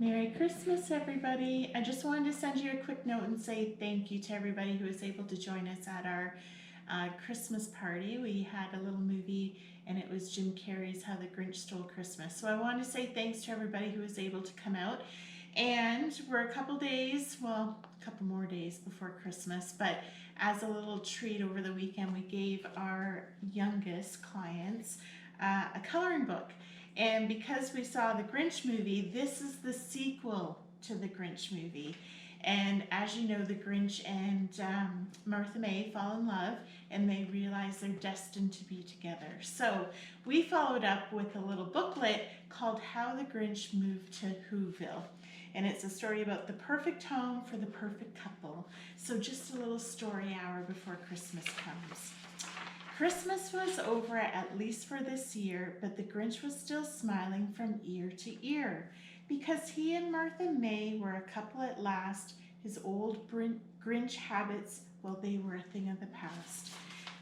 Merry Christmas, everybody. I just wanted to send you a quick note and say thank you to everybody who was able to join us at our Christmas party. We had a little movie and it was Jim Carrey's How the Grinch Stole Christmas. So I want to say thanks to everybody who was able to come out. And we're a couple days, well, a couple more days before Christmas, but as a little treat over the weekend, we gave our youngest clients a coloring book. And because we saw the Grinch movie, this is the sequel to the Grinch movie. And as you know, the Grinch and Martha May fall in love and they realize they're destined to be together. So we followed up with a little booklet called How the Grinch Moved to Whoville. And it's a story about the perfect home for the perfect couple. So just a little story hour before Christmas comes. Christmas was over, at least for this year, but the Grinch was still smiling from ear to ear because he and Martha May were a couple at last. His old Grinch habits, well, they were a thing of the past.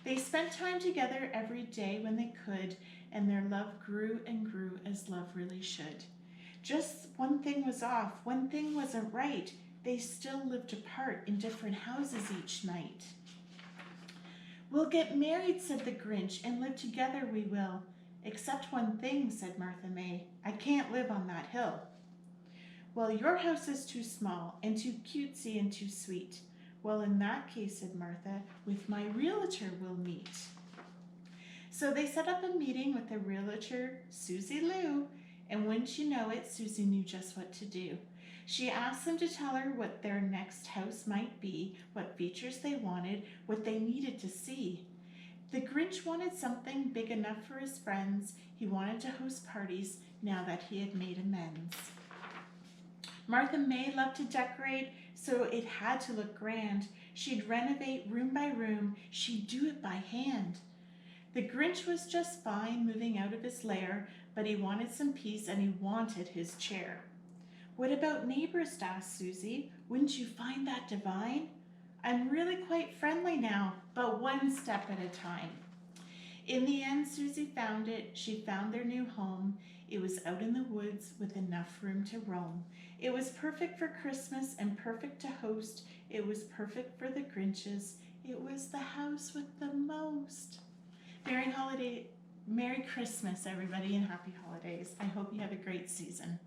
They spent time together every day when they could, and their love grew and grew as love really should. Just one thing was off, one thing wasn't right. They still lived apart in different houses each night. "We'll get married," said the Grinch, "and live together we will. Except one thing," said Martha May. "I can't live on that hill." "Well, your house is too small and too cutesy and too sweet." "Well, in that case," said Martha, "with my realtor we'll meet." So they set up a meeting with the realtor, Susie Lou, and wouldn't you know it, Susie knew just what to do. She asked them to tell her what their next house might be, what features they wanted, what they needed to see. The Grinch wanted something big enough for his friends. He wanted to host parties now that he had made amends. Martha May loved to decorate, so it had to look grand. She'd renovate room by room. She'd do it by hand. The Grinch was just fine moving out of his lair, but he wanted some peace and he wanted his chair. "What about neighbors?" asked Susie. "Wouldn't you find that divine?" "I'm really quite friendly now, but one step at a time." In the end, Susie found it. She found their new home. It was out in the woods with enough room to roam. It was perfect for Christmas and perfect to host. It was perfect for the Grinches. It was the house with the most. Merry Christmas, everybody, and happy holidays. I hope you have a great season.